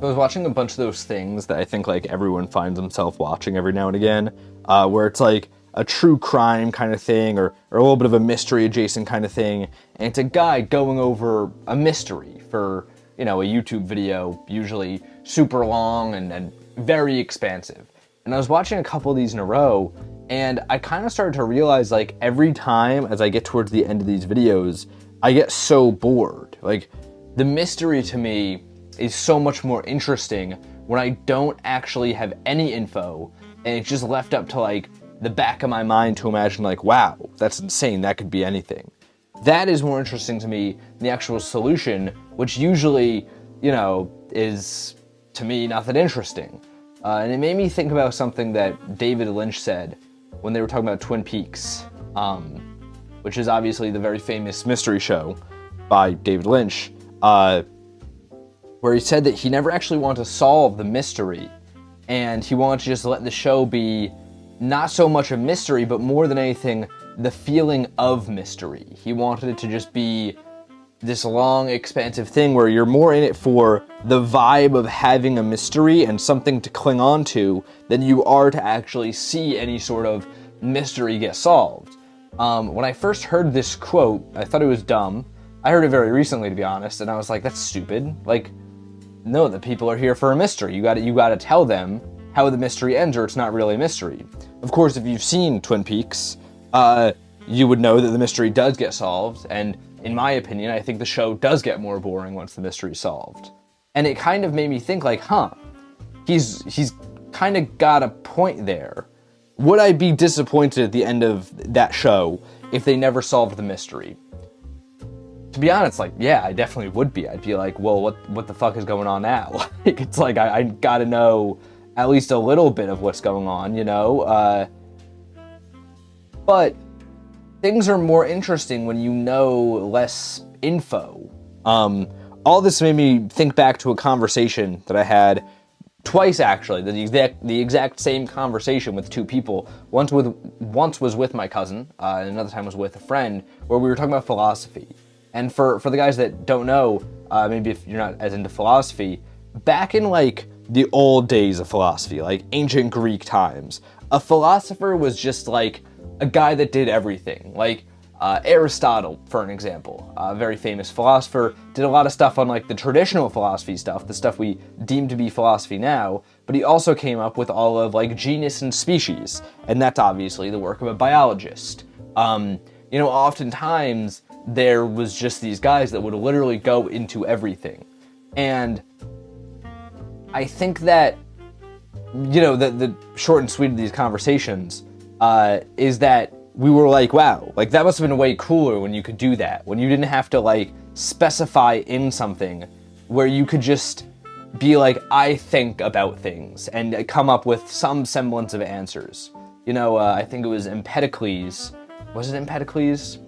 I was watching a bunch of those things that I think like everyone finds himself watching every now and again, where it's like a true crime kind of thing, or a little bit of a mystery adjacent kind of thing, and it's a guy going over a mystery for, a YouTube video, usually super long and very expansive. And I was watching a couple of these in a row, and I kind of started to realize, like, every time as I get towards the end of these videos, I get so bored. Like, the mystery to me is so much more interesting when I don't actually have any info and it's just left up to like the back of my mind to imagine like, wow, that's insane, that could be anything. That is more interesting to me than the actual solution, which usually, is to me not that interesting. And it made me think about something that David Lynch said when they were talking about Twin Peaks, which is obviously the very famous mystery show by David Lynch, where he said that he never actually wanted to solve the mystery, and he wanted to just let the show be not so much a mystery, but more than anything, the feeling of mystery. He wanted it to just be this long, expansive thing where you're more in it for the vibe of having a mystery and something to cling on to than you are to actually see any sort of mystery get solved. When I first heard this quote, I thought it was dumb. I heard it very recently, to be honest, and I was like, that's stupid. Like, no, the people are here for a mystery. You gotta tell them how the mystery ends, or it's not really a mystery. Of course, if you've seen Twin Peaks, you would know that the mystery does get solved, and in my opinion, I think the show does get more boring once the mystery's solved. And it kind of made me think like, he's kind of got a point there. Would I be disappointed at the end of that show if they never solved the mystery? To be honest, like, yeah, I definitely would be. I'd be like, well, what the fuck is going on now? Like, it's like, I gotta know at least a little bit of what's going on, but things are more interesting when you know less info. All this made me think back to a conversation that I had twice, actually, the exact same conversation with two people. Once was with my cousin, and another time was with a friend, where we were talking about philosophy. And for the guys that don't know, maybe if you're not as into philosophy, back in like the old days of philosophy, like ancient Greek times, a philosopher was just like a guy that did everything. Like Aristotle, for an example, a very famous philosopher, did a lot of stuff on like the traditional philosophy stuff, the stuff we deem to be philosophy now, but he also came up with all of like genus and species, and that's obviously the work of a biologist. Oftentimes there was just these guys that would literally go into everything. And I think that, the short and sweet of these conversations is that we were like, wow, like that must have been way cooler when you could do that, when you didn't have to like specify in something, where you could just be like, I think about things and come up with some semblance of answers. I think it was Empedocles. Was it Empedocles?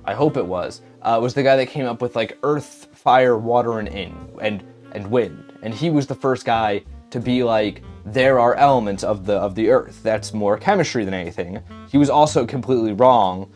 I hope it was the guy that came up with like earth, fire, water, and wind. And he was the first guy to be like, there are elements of the earth. That's more chemistry than anything. He was also completely wrong,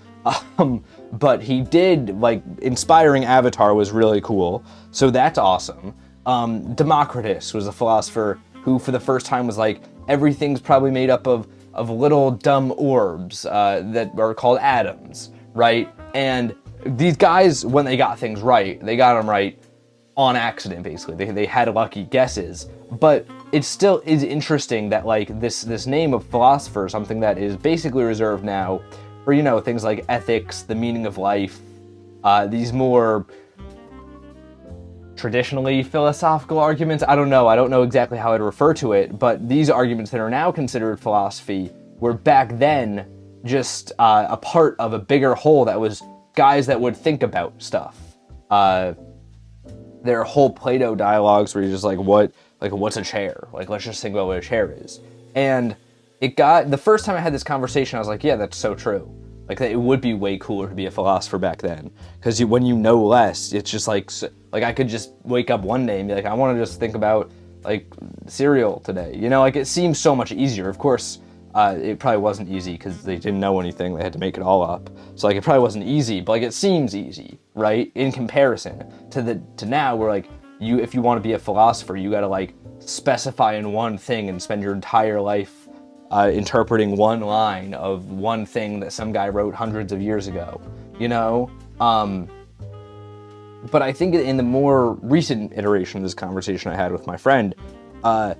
but he did, like, inspiring Avatar was really cool, so that's awesome. Democritus was a philosopher who for the first time was like, everything's probably made up of little dumb orbs that are called atoms, right? And these guys, when they got things right, they got them right on accident, basically. They had lucky guesses, but it still is interesting that like this name of philosopher, something that is basically reserved now for, things like ethics, the meaning of life, these more traditionally philosophical arguments. I don't know exactly how I'd refer to it, but these arguments that are now considered philosophy were back then just a part of a bigger whole that was guys that would think about stuff. There are whole Plato dialogues where you're just like, what's a chair? Like, let's just think about what a chair is. And the first time I had this conversation, I was like, yeah, that's so true. Like, it would be way cooler to be a philosopher back then. Because when you know less, it's just like I could just wake up one day and be like, I want to just think about, like, cereal today. Like, it seems so much easier. Of course, it probably wasn't easy because they didn't know anything. They had to make it all up. So, like, it probably wasn't easy, but, like, it seems easy, right? In comparison to now where, like, if you want to be a philosopher, you got to like specify in one thing and spend your entire life interpreting one line of one thing that some guy wrote hundreds of years ago, you know? But I think in the more recent iteration of this conversation I had with my friend, I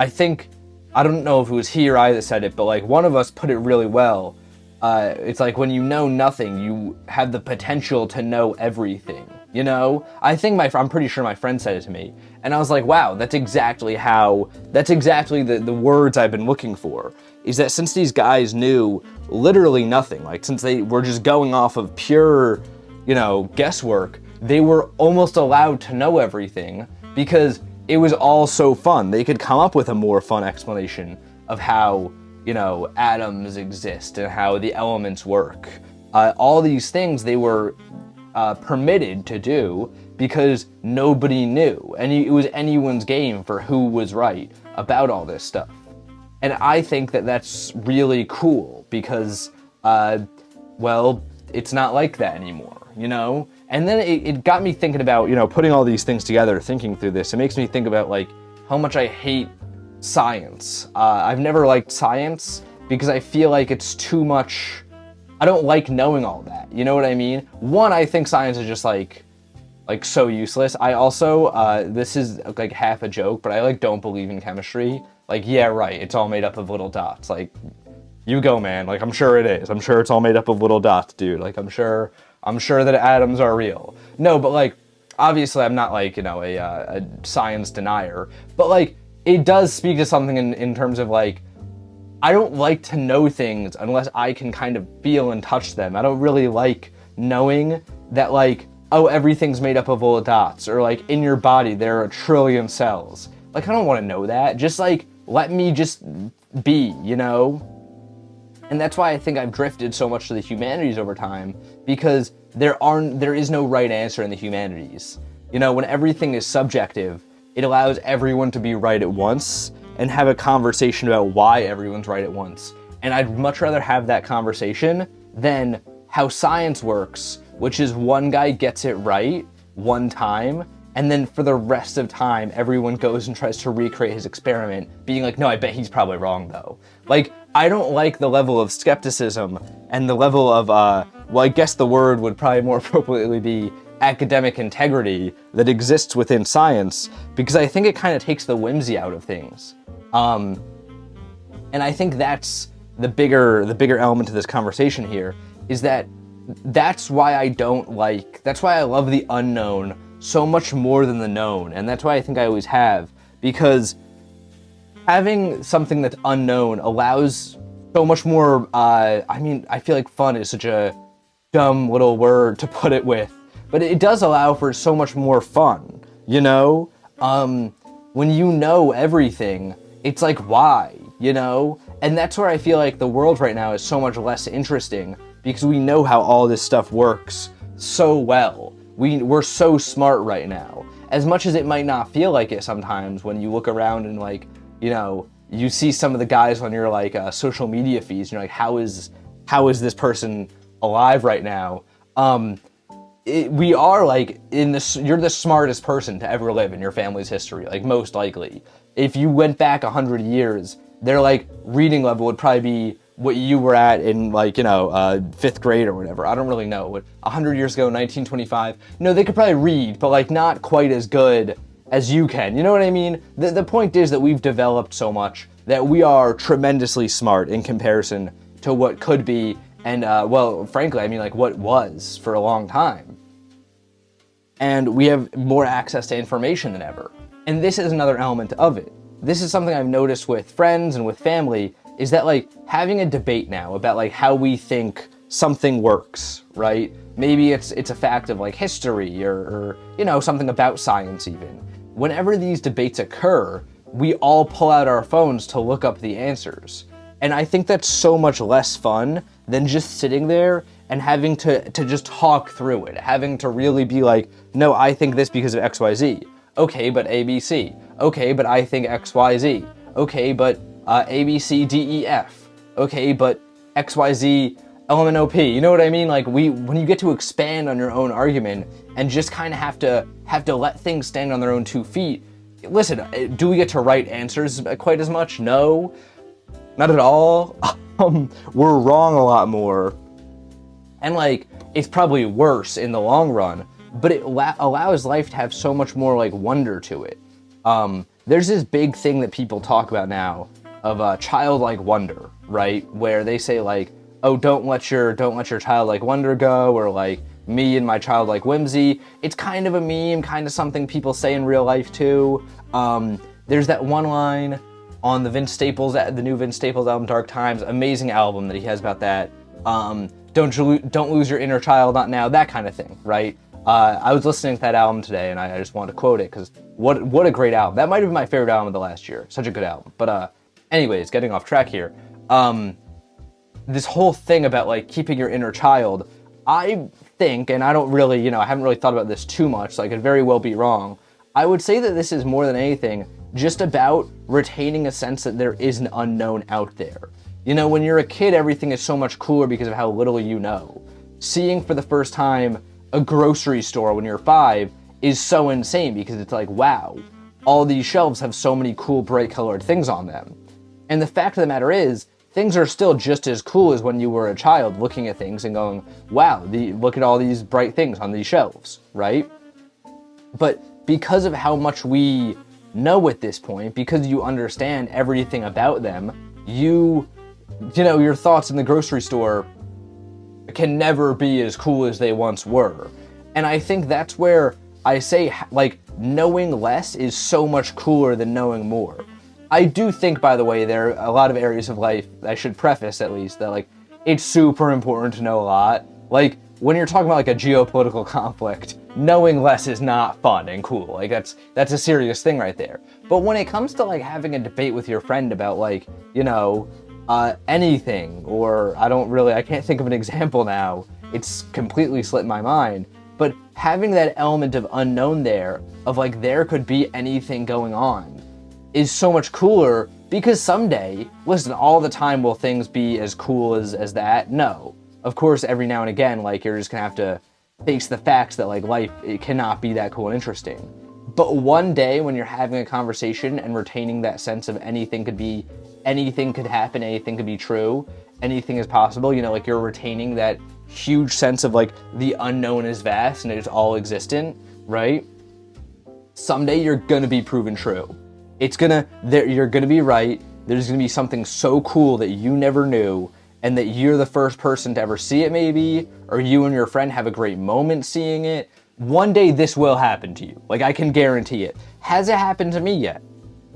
think, I don't know if it was he or I that said it, but like one of us put it really well. It's like when you know nothing, you have the potential to know everything, you know? I think I'm pretty sure my friend said it to me. And I was like, wow, that's exactly the words I've been looking for. Is that since these guys knew literally nothing, like since they were just going off of pure, you know, guesswork, they were almost allowed to know everything because it was all so fun. They could come up with a more fun explanation of how, you know, atoms exist and how the elements work. All these things they were permitted to do because nobody knew. And it was anyone's game for who was right about all this stuff. And I think that that's really cool because, well, it's not like that anymore, you know? And then it got me thinking about, you know, putting all these things together, thinking through this. It makes me think about, like, how much I hate science. I've never liked science because I feel like it's too much. I don't like knowing all that. You know what I mean? One, I think science is just like so useless. I also, this is like half a joke, but I like don't believe in chemistry. Like, yeah, right. It's all made up of little dots. Like, you go, man. Like, I'm sure it is. I'm sure it's all made up of little dots, dude. Like, I'm sure that atoms are real. No, but like, obviously I'm not like, you know, a science denier, but like, it does speak to something in terms of like, I don't like to know things unless I can kind of feel and touch them. I don't really like knowing that like, oh, everything's made up of little dots, or like in your body there are 1 trillion cells. Like, I don't want to know that. Just like, let me just be, you know? And that's why I think I've drifted so much to the humanities over time, because there is no right answer in the humanities. You know, when everything is subjective, it allows everyone to be right at once and have a conversation about why everyone's right at once. And I'd much rather have that conversation than how science works, which is one guy gets it right one time, and then for the rest of time, everyone goes and tries to recreate his experiment, being like, no, I bet he's probably wrong though. Like, I don't like the level of skepticism and the level of, well, I guess the word would probably more appropriately be academic integrity that exists within science, because I think it kind of takes the whimsy out of things. And I think that's the bigger element of this conversation here, is that's why I love the unknown so much more than the known, and that's why I think I always have, because having something that's unknown allows so much more, I mean, I feel like fun is such a dumb little word to put it with, but it does allow for so much more fun, you know? When you know everything, it's like, why, you know? And that's where I feel like the world right now is so much less interesting, because we know how all this stuff works so well. We're so smart right now. As much as it might not feel like it sometimes when you look around and like, you know, you see some of the guys on your like social media feeds, and you're like, how is this person alive right now? We are like you're the smartest person to ever live in your family's history, like most likely. If you went back 100 years, their like reading level would probably be what you were at in like, you know, 5th grade or whatever. I don't really know. 100 years ago, 1925, no, they could probably read, but like not quite as good as you can. You know what I mean? The point is that we've developed so much that we are tremendously smart in comparison to what could be, and well, frankly, I mean like what was for a long time. And we have more access to information than ever. And this is another element of it. This is something I've noticed with friends and with family, is that like having a debate now about like how we think something works, right? Maybe it's a fact of like history or you know, something about science even. Whenever these debates occur, we all pull out our phones to look up the answers. And I think that's so much less fun than just sitting there and having to just talk through it, having to really be like, no, I think this because of XYZ. Okay, but ABC. Okay, but I think XYZ. Okay, but ABCDEF. Okay, but XYZ element OP. You know what I mean? Like when you get to expand on your own argument and just kind of have to let things stand on their own 2 feet. Listen, do we get to write answers quite as much? No, not at all. We're wrong a lot more, and like it's probably worse in the long run. But it allows life to have so much more like wonder to it. There's this big thing that people talk about now of childlike wonder, right? Where they say like, oh, don't let your childlike wonder go, or like me and my childlike whimsy. It's kind of a meme, kind of something people say in real life too. There's that one line on the new Vince Staples album, Dark Times, amazing album that he has about that. Don't lose your inner child, not now, that kind of thing, right? I was listening to that album today, and I just wanted to quote it, because what a great album. That might have been my favorite album of the last year. Such a good album. But anyways, getting off track here. This whole thing about like keeping your inner child, I think, and I don't really, I haven't really thought about this too much, so I could very well be wrong. I would say that this is more than anything just about retaining a sense that there is an unknown out there. When you're a kid, everything is so much cooler because of how little you know. Seeing for the first time a grocery store when you're 5 is so insane because it's like, wow, all these shelves have so many cool, bright colored things on them. And the fact of the matter is, things are still just as cool as when you were a child looking at things and going, wow, look at all these bright things on these shelves, right? But because of how much we know at this point, because you understand everything about them, your thoughts in the grocery store can never be as cool as they once were. And I think that's where I say, like, knowing less is so much cooler than knowing more. I do think, by the way, there are a lot of areas of life, I should preface at least, that like, it's super important to know a lot. Like, when you're talking about like a geopolitical conflict, knowing less is not fun and cool. Like that's a serious thing right there. But when it comes to like having a debate with your friend about like, anything, or I can't think of an example now. It's completely slipped my mind. But having that element of unknown there, of like there could be anything going on, is so much cooler, because someday, listen, all the time will things be as cool as that? No. Of course, every now and again, like, you're just gonna have to face the facts that like life, it cannot be that cool and interesting. But one day when you're having a conversation and retaining that sense of anything could happen, anything could be true, anything is possible, like you're retaining that huge sense of like the unknown is vast and it's all existent, right? Someday you're gonna be proven true. You're gonna be right. There's gonna be something so cool that you never knew, and that you're the first person to ever see it maybe, or you and your friend have a great moment seeing it. One day this will happen to you. Like, I can guarantee it. Has it happened to me yet?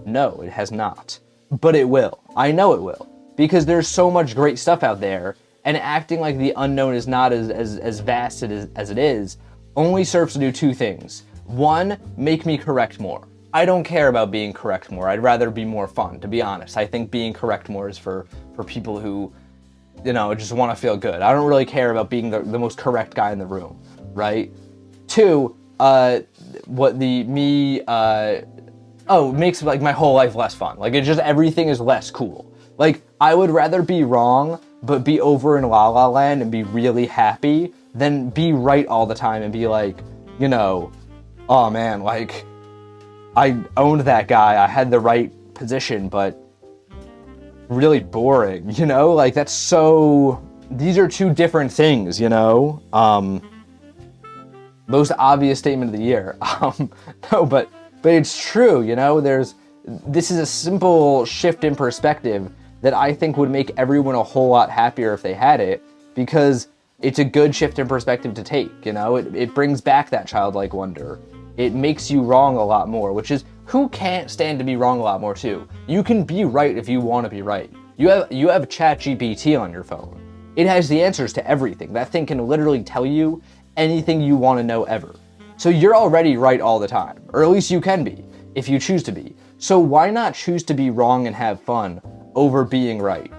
No, it has not. But it will. I know it will. Because there's so much great stuff out there, and acting like the unknown is not as vast as it is only serves to do 2 things. 1, make me correct more. I don't care about being correct more. I'd rather be more fun, to be honest. I think being correct more is for people who, just want to feel good. I don't really care about being the most correct guy in the room, right? 2, makes like my whole life less fun. Like, it's just, everything is less cool. Like, I would rather be wrong, but be over in La La Land and be really happy, than be right all the time and be like, oh man, like, I owned that guy, I had the right position, but really boring, Like, that's so... These are 2 different things, Most obvious statement of the year. No, but it's true, this is a simple shift in perspective that I think would make everyone a whole lot happier if they had it, because it's a good shift in perspective to take, It brings back that childlike wonder. It makes you wrong a lot more, which is, who can't stand to be wrong a lot more too? You can be right if you want to be right. You have ChatGPT on your phone. It has the answers to everything. That thing can literally tell you anything you want to know ever. So you're already right all the time, or at least you can be, if you choose to be. So why not choose to be wrong and have fun over being right?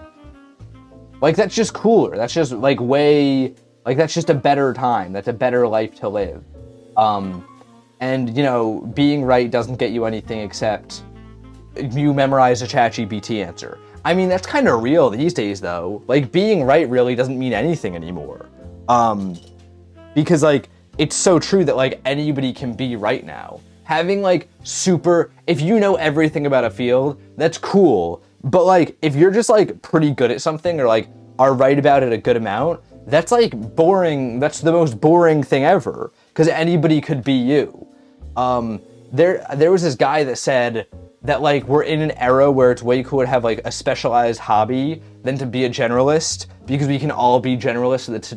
Like, that's just cooler. That's just that's just a better time. That's a better life to live. And, being right doesn't get you anything except you memorize a ChatGPT answer. I mean, that's kind of real these days, though. Like, being right really doesn't mean anything anymore. Because, like, it's so true that, like, anybody can be right now. Having, like, if you know everything about a field, that's cool. But, like, if you're just, like, pretty good at something or, like, are right about it a good amount, that's, like, boring. That's the most boring thing ever. Because anybody could be you. There was this guy that said that, like, we're in an era where it's way cooler to have, like, a specialized hobby than to be a generalist, because we can all be generalists at the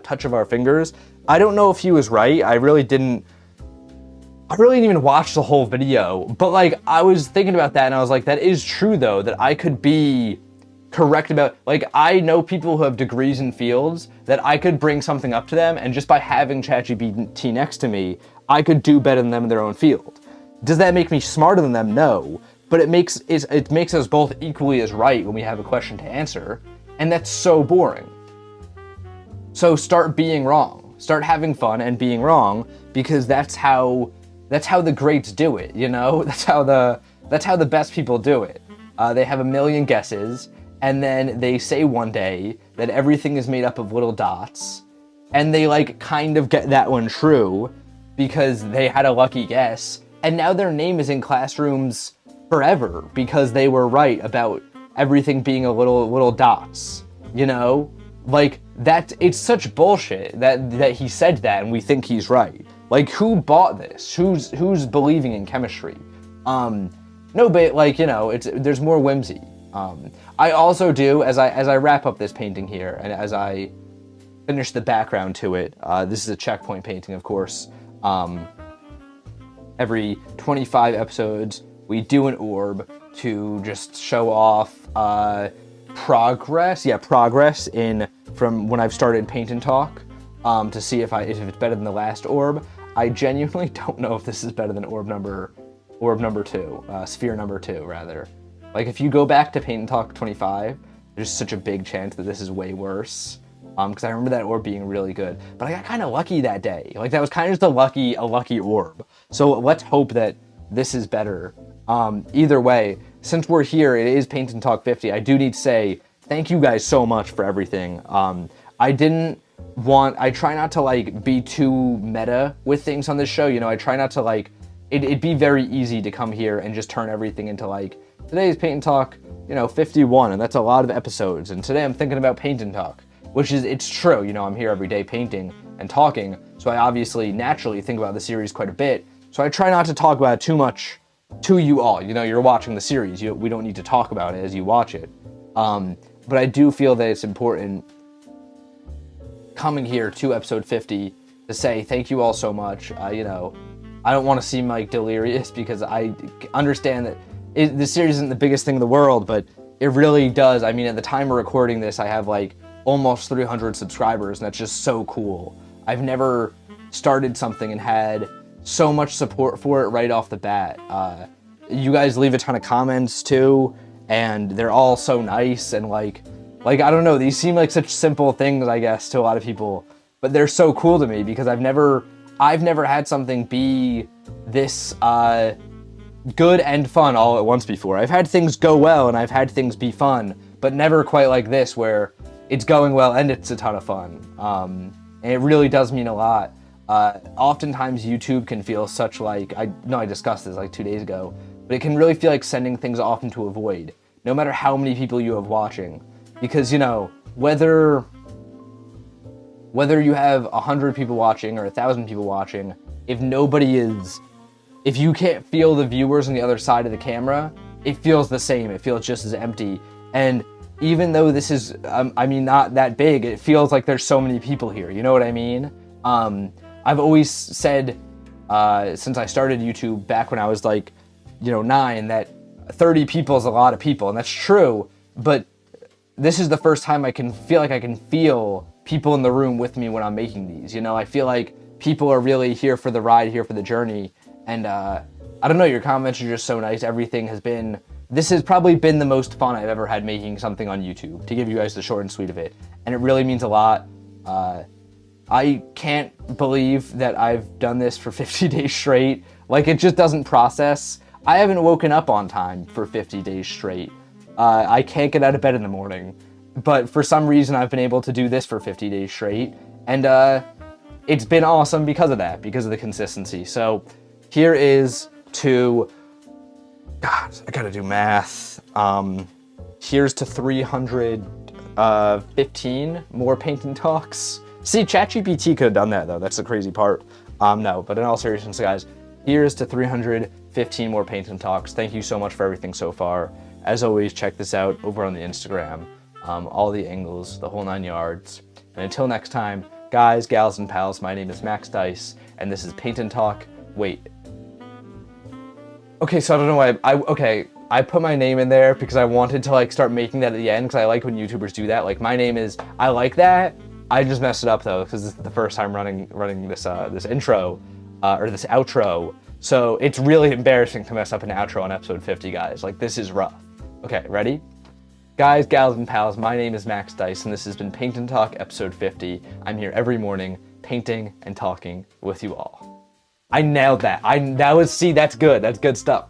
touch of our fingers. I don't know if he was right. I really didn't even watch the whole video, but, like, I was thinking about that and I was like, that is true though, that I could be correct about, like, I know people who have degrees in fields that I could bring something up to them, and just by having ChatGPT next to me, I could do better than them in their own field. Does that make me smarter than them? No. But it makes us both equally as right when we have a question to answer, and that's so boring. So start being wrong. Start having fun and being wrong, because that's how the greats do it, you know? That's how the best people do it. They have a million guesses, and then they say one day that everything is made up of little dots, and they, like, kind of get that one true because they had a lucky guess, and now their name is in classrooms forever because they were right about everything being a little dots, you know? Like, it's such bullshit that he said that and we think he's right. Like, who bought this? Who's believing in chemistry? No, but, like, you know, there's more whimsy. I also do, as I wrap up this painting here, and as I finish the background to it, this is a checkpoint painting, of course. Every 25 episodes, we do an orb to just show off progress from when I've started Paint&Talk, to see if it's better than the last orb. I genuinely don't know if this is better than orb number 2, sphere number 2, rather. Like, if you go back to Paint&Talk 25, there's such a big chance that this is way worse. Because I remember that orb being really good. But I got kind of lucky that day. Like, that was kind of just a lucky orb. So let's hope that this is better. Either way, since we're here, it is Paint&Talk 50. I do need to say thank you guys so much for everything. I try not to, like, be too meta with things on this show. You know, I try not to, like, it'd be very easy to come here and just turn everything into, like, today's Paint&Talk, 51, and that's a lot of episodes. And today I'm thinking about Paint&Talk, which is, it's true. You know, I'm here every day painting and talking, so I obviously naturally think about the series quite a bit. So I try not to talk about it too much to you all. You know, you're watching the series. We don't need to talk about it as you watch it. But I do feel that it's important coming here to episode 50 to say thank you all so much. I don't want to seem, like, delirious, because I understand that this series isn't the biggest thing in the world, but it really does. I mean, at the time of recording this, I have, like, almost 300 subscribers, and that's just so cool. I've never started something and had so much support for it right off the bat. You guys leave a ton of comments too, and they're all so nice, and like I don't know, these seem like such simple things, I guess, to a lot of people, but they're so cool to me because I've never had something be this good and fun all at once before. I've had things go well and I've had things be fun, but never quite like this, where it's going well and it's a ton of fun. And it really does mean a lot. Oftentimes YouTube can feel such, like, I know I discussed this like 2 days ago, but it can really feel like sending things off into a void, no matter how many people you have watching. Because, you know, whether you have 100 people watching or 1,000 people watching, if you can't feel the viewers on the other side of the camera, it feels the same. It feels just as empty. And even though this is, not that big, it feels like there's so many people here. You know what I mean? I've always said, since I started YouTube back when I was, like, 9, that 30 people is a lot of people, and that's true, but this is the first time I can feel people in the room with me when I'm making these. I feel like people are really here for the ride, here for the journey, and I don't know, your comments are just so nice. This has probably been the most fun I've ever had making something on YouTube, to give you guys the short and sweet of it, and it really means a lot. I can't believe that I've done this for 50 days straight. Like, it just doesn't process. I haven't woken up on time for 50 days straight. I can't get out of bed in the morning, but for some reason I've been able to do this for 50 days straight, and it's been awesome because of that, because of the consistency. So here is to, God, I gotta do math. Here's to 315 more Paint and Talks. See, ChatGPT could have done that though. That's the crazy part. No, but in all seriousness, guys, here's to 315 more Paint and Talks. Thank you so much for everything so far. As always, check this out over on the Instagram. All the angles, the whole 9 yards. And until next time, guys, gals, and pals, my name is Max Dice, and this is Paint and Talk. Wait. Okay, so I don't know why I put my name in there because I wanted to like start making that at the end because I like when YouTubers do that. Like my name is, I like that. I just messed it up though because this is the first time running this this intro or this outro. So it's really embarrassing to mess up an outro on episode 50, guys. Like this is rough. Okay, ready? Guys, gals, and pals, my name is Max Dice, and this has been Paint and Talk episode 50. I'm here every morning, painting and talking with you all. I nailed that. That's good. That's good stuff.